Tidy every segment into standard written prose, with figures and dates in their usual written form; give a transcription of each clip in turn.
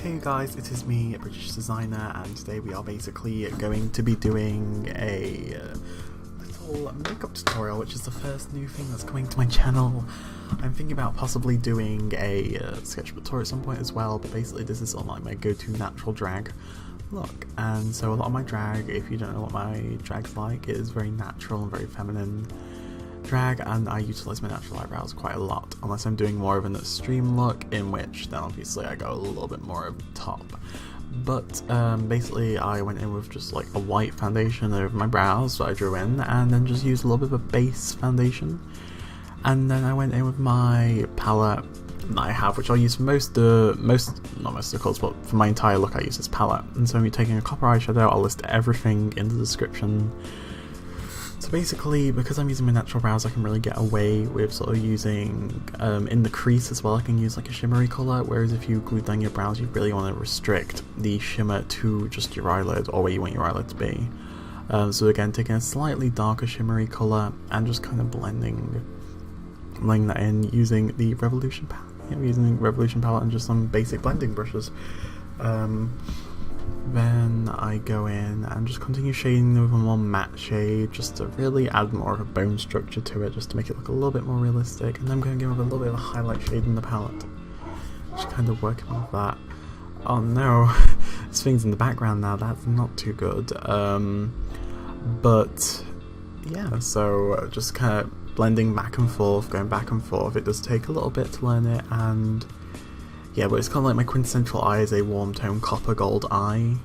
Hey guys, it is me, B.designer, and today we are basically going to be doing a little makeup tutorial, which is the first new thing that's coming to my channel. I'm thinking about possibly doing a sketchbook tour at some point as well, but basically this is sort of like my go-to natural drag look. And so a lot of my drag, if you don't know what my drag's like, it is very natural and very feminine drag, and I utilise my natural eyebrows quite a lot, unless I'm doing more of an extreme look, in which then obviously I go a little bit more over the top. But basically I went in with just like a white foundation over my brows that I drew in, and then just used a little bit of a base foundation, and then I went in with my palette that I have, which I'll use for not most of the colours, but for my entire look I use this palette. And so I'm taking a copper eyeshadow. I'll list everything in the description. So basically, because I'm using my natural brows, I can really get away with sort of using, in the crease as well, I can use like a shimmery colour, whereas if you glue down your brows, you really want to restrict the shimmer to just your eyelid, or where you want your eyelid to be. So again, taking a slightly darker shimmery colour, and just kind of blending that in using the Revolution palette. Yeah, using the Revolution palette and just some basic blending brushes. Then I go in and just continue shading with a more matte shade, just to really add more of a bone structure to it, just to make it look a little bit more realistic. And then I'm going to give it a little bit of a highlight shade in the palette, just kind of working with that. Oh no, this thing's in the background now, that's not too good. But yeah, so just kind of blending back and forth, going back and forth. It does take a little bit to learn it, and yeah, but it's kind of like my quintessential eye is a warm tone copper gold eye.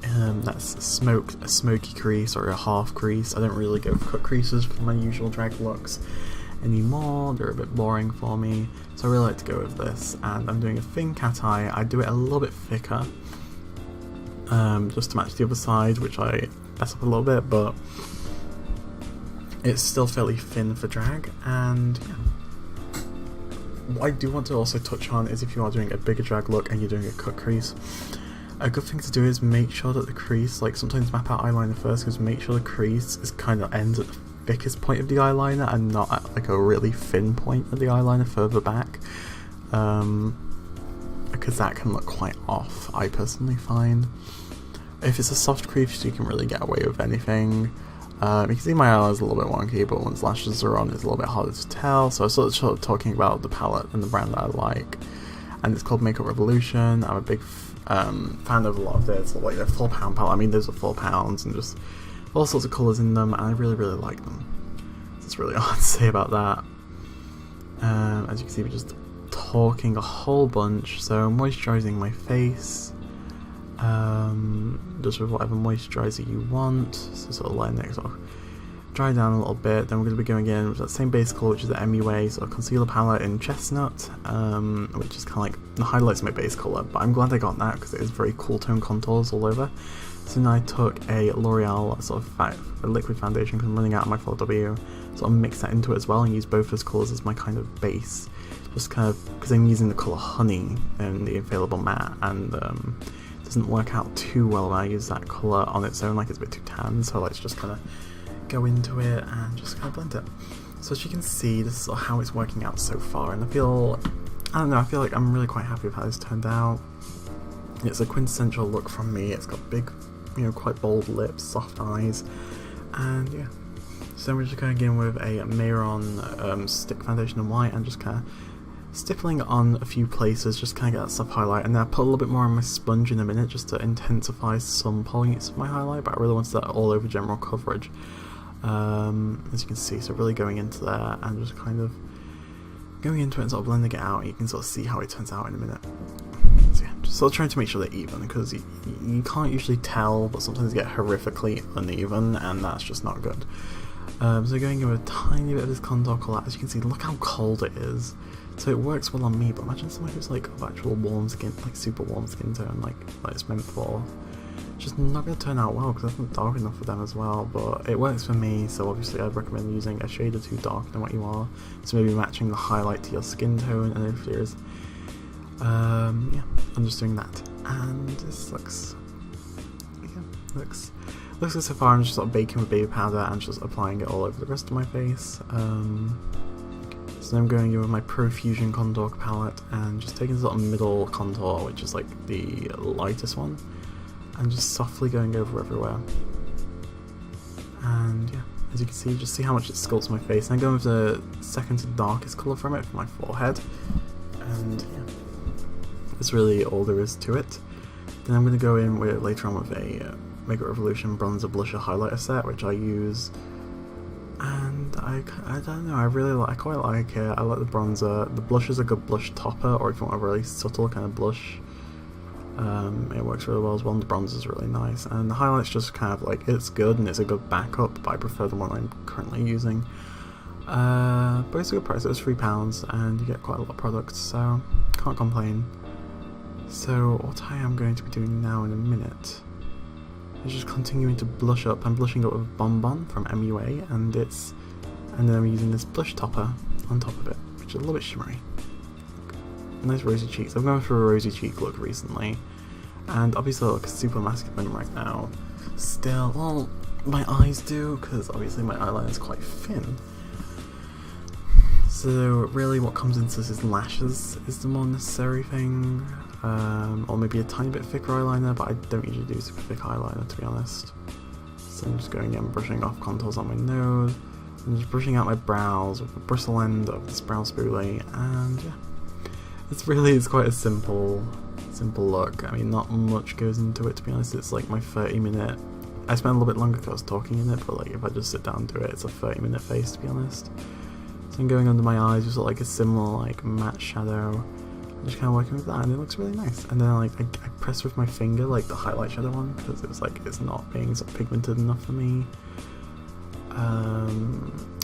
That's a smoky crease or a half crease. I don't really go for cut creases for my usual drag looks anymore. They're a bit boring for me, so I really like to go with this. And I'm doing a thin cat eye. I do it a little bit thicker, just to match the other side, which I mess up a little bit, but it's still fairly thin for drag. And yeah. What I do want to also touch on is if you are doing a bigger drag look and you're doing a cut crease, a good thing to do is make sure that the crease, like sometimes map out eyeliner first, because make sure the crease is kind of ends at the thickest point of the eyeliner and not at like a really thin point of the eyeliner further back, because that can look quite off, I personally find. If it's a soft crease, you can really get away with anything. You can see my eyelids a little bit wonky, but once lashes are on, it's a little bit harder to tell. So I was sort of talking about the palette and the brand that I like, and it's called Makeup Revolution. I'm a big fan of a lot of this, like their £4 palette. I mean, those are £4 and just all sorts of colours in them, and I really like them. So it's really hard to say about that. As you can see, we're just talking a whole bunch. So moisturising my face. Just with whatever moisturiser you want, so sort of letting it sort of dry down a little bit. Then we're going to be going in with that same base colour, which is the MUA sort of concealer palette in Chestnut, which is kind of like the highlights of my base colour, but I'm glad I got that because it is very cool tone contours all over. So now I took a L'Oreal sort of a liquid foundation because I'm running out of my 4W, so I'll mix that into it as well and use both those colours as my kind of base, just kind of because I'm using the colour Honey in the Infailable matte, and doesn't work out too well when I use that colour on its own, like it's a bit too tan, so let's just kind of go into it and just kind of blend it. So as you can see, this is sort of how it's working out so far, and I feel like I'm really quite happy with how this turned out. It's a quintessential look from me. It's got big, quite bold lips, soft eyes, and yeah. So we're just going to go in with a Mehron stick foundation in white and just kind of stippling on a few places, just kind of get that stuff highlight, and then I put a little bit more on my sponge in a minute just to intensify some points of my highlight, but I really wanted that all over general coverage, as you can see. So really going into there and just kind of going into it and sort of blending it out, and you can sort of see how it turns out in a minute. So yeah, just sort of trying to make sure they're even, because you can't usually tell, but sometimes they get horrifically uneven, and that's just not good. So going in with a tiny bit of this contour colour, as you can see, look how cold it is. So it works well on me, but imagine someone who's like of actual warm skin, like super warm skin tone, like it's meant for. It's just not going to turn out well because it's not dark enough for them as well, but it works for me, so obviously I'd recommend using a shade or two darker than what you are, so maybe matching the highlight to your skin tone, and if there's, yeah, I'm just doing that, and this looks good so far. I'm just sort of baking with baby powder and just applying it all over the rest of my face. So then I'm going in with my Profusion contour palette and just taking this little middle contour, which is like the lightest one, and just softly going over everywhere. And yeah, as you can see, just see how much it sculpts my face. And I'm going with the second to darkest colour from it for my forehead. And yeah, that's really all there is to it. Then I'm going to go in with later on with a Makeup Revolution bronzer blusher highlighter set, which I use. And I don't know, I quite like it. I like the bronzer. The blush is a good blush topper, or if you want a really subtle kind of blush, it works really well as well. And the bronzer is really nice, and the highlight's just kind of like, it's good and it's a good backup, but I prefer the one I'm currently using. But it's a good price. It was £3 and you get quite a lot of products, so can't complain. So what I am going to be doing now in a minute is just continuing to blush up. I'm blushing up with Bonbon from MUA, and then I'm using this blush topper on top of it, which is a little bit shimmery. Nice rosy cheeks. I've gone for a rosy cheek look recently, and obviously I look super masculine right now. Still, well, my eyes do, because obviously my eyeliner is quite thin. So really what comes into this is lashes is the more necessary thing, or maybe a tiny bit thicker eyeliner, but I don't usually do super thick eyeliner, to be honest. So I'm just going in, brushing off contours on my nose, and just brushing out my brows with the bristle end of this brow spoolie, and yeah. It's quite a simple look. I mean, not much goes into it, to be honest. It's like my 30-minute, I spent a little bit longer because I was talking in it, but like if I just sit down and do it, it's a 30-minute face, to be honest. So I'm going under my eyes, just like a similar like matte shadow. I'm just kind of working with that, and it looks really nice. And then like I press with my finger like the highlight shadow one, because it was like it's not being sort of pigmented enough for me.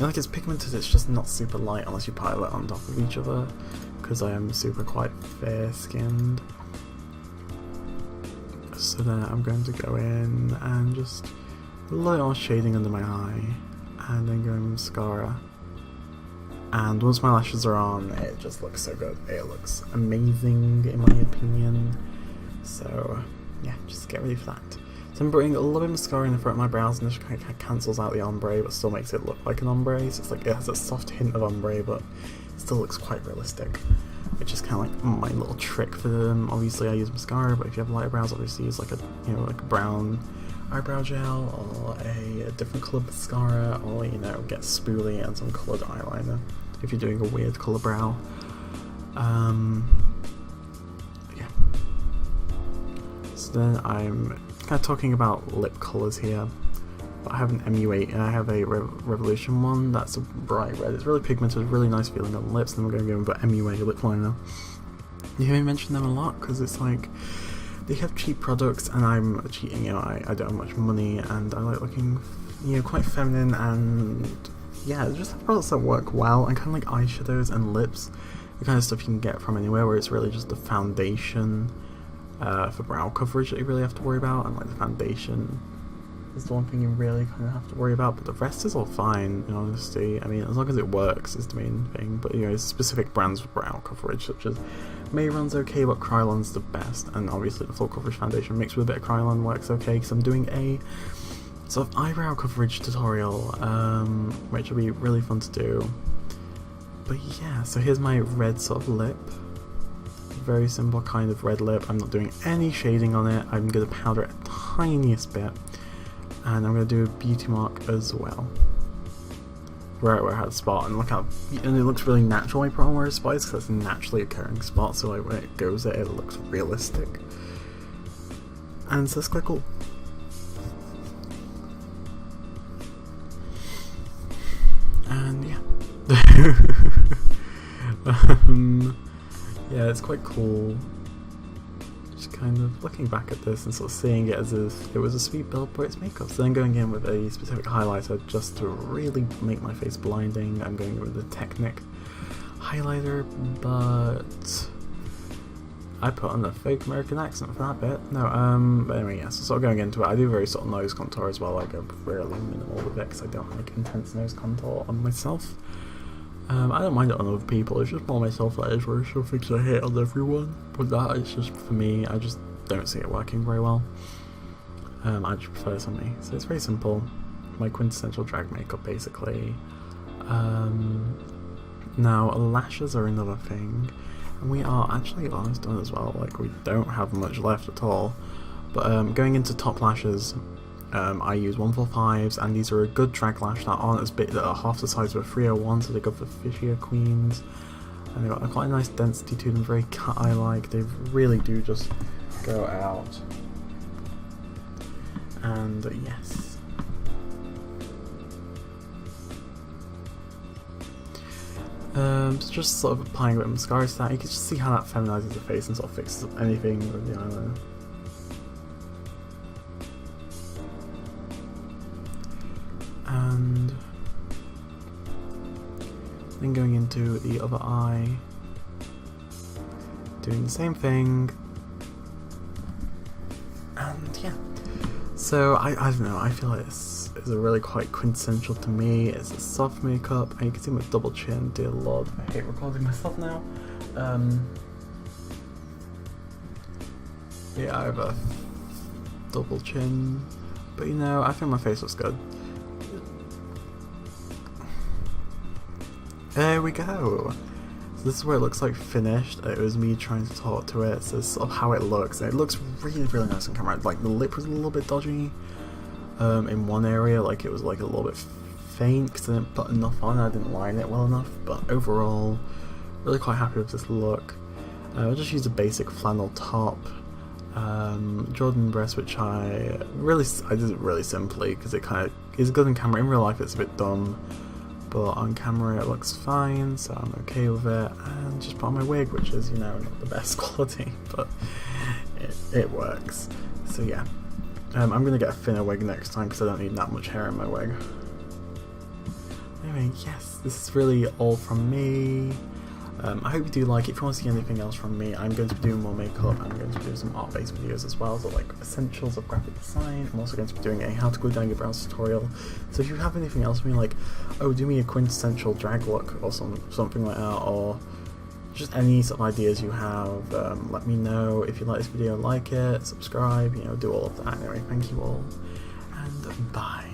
Like it's pigmented, it's just not super light unless you pile it on top of each other, because I am quite fair skinned. So then I'm going to go in and just a little more shading under my eye, and then go in with mascara. And once my lashes are on, it just looks so good. It looks amazing in my opinion. So yeah, just get ready for that. So I'm putting a little bit of mascara in the front of my brows, and this kind of cancels out the ombre, but still makes it look like an ombre. So it's like it has a soft hint of ombre, but it still looks quite realistic, which is kind of like my little trick for them. Obviously I use mascara, but if you have lighter brows, obviously use like a like a brown eyebrow gel or a different colour mascara, or get spoolie and some coloured eyeliner if you're doing a weird colour brow. Yeah. So then I'm kind of talking about lip colours here, but I have an MU8 and I have a Revolution one that's a bright red. It's really pigmented, really nice feeling on the lips, and then we're going to go with MU8 lip liner. You hear me mention them a lot because it's like they have cheap products and I'm cheating, I don't have much money and I like looking quite feminine, and yeah, just have products that work well, and kind of like eyeshadows and lips, the kind of stuff you can get from anywhere, where it's really just the foundation for brow coverage that you really have to worry about, and like the foundation is the one thing you really kind of have to worry about, but the rest is all fine, in honesty. I mean, as long as it works is the main thing, but specific brands for brow coverage, such as Mehron's okay, but Krylon's the best, and obviously the full coverage foundation mixed with a bit of Krylon works okay, because I'm doing a sort of eyebrow coverage tutorial, which will be really fun to do. But yeah, so here's my red sort of lip. Very simple kind of red lip. I'm not doing any shading on it. I'm going to powder it a tiniest bit, and I'm going to do a beauty mark as well where I had a spot, and look how, and it looks really natural when I put on where a spot is, because it's a naturally occurring spot, so like when it goes there, it looks realistic, and so it's quite cool. And yeah. Yeah, it's quite cool. Just kind of looking back at this and sort of seeing it as if it was a sweet build for its makeup. So then going in with a specific highlighter just to really make my face blinding. I'm going in with the Technic highlighter, but I put on the fake American accent for that bit. No, but anyway, yeah, so sort of going into it, I do very sort of nose contour as well. I go really minimal with it because I don't like intense nose contour on myself. I don't mind it on other people, it's just more myself that is where some things I hate on everyone, but that is just for me. I just don't see it working very well. I just prefer it on me. So it's very simple, my quintessential drag makeup basically. Now lashes are another thing, and we are actually almost done as well. Like, we don't have much left at all. But going into top lashes, I use 145s, and these are a good drag lash that aren't as big, that are half the size of a 301, so they're good for fishier queens. And they've got quite a nice density to them, very cut eye like. They really do just go out. And yes. So just sort of applying a bit of mascara to that. You can just see how that feminizes the face and sort of fixes up anything with the eyeliner. And then going into the other eye, doing the same thing, and yeah. So I don't know, I feel like this is a really quite quintessential to me. It's a soft makeup, and you can see my double chin, dear lord, I hate recording myself now. Yeah, I have a double chin, but you know, I think my face looks good. There we go! So this is where it looks like finished. It was me trying to talk to it, so this is sort of how it looks. And it looks really, really nice on camera. Like, the lip was a little bit dodgy in one area, like it was like a little bit faint because I didn't put enough on, I didn't line it well enough, but overall, really quite happy with this look. I just used a basic flannel top, Jordan breast, which I did it really simply because it kind of is good on camera. In real life it's a bit dumb, but on camera it looks fine, so I'm okay with it. And just put on my wig, which is, you know, not the best quality, but it works. So yeah, I'm gonna get a thinner wig next time because I don't need that much hair in my wig. Anyway, yes, this is really all from me. I hope you do like it. If you want to see anything else from me, I'm going to be doing more makeup. I'm going to be doing some art-based videos as well, so like essentials of graphic design. I'm also going to be doing a how to glue down your brows tutorial. So if you have anything else for me, like, oh, do me a quintessential drag look or something like that, or just any sort of ideas you have, let me know. If you like this video, like it, subscribe, you know, do all of that. Anyway, thank you all, and bye.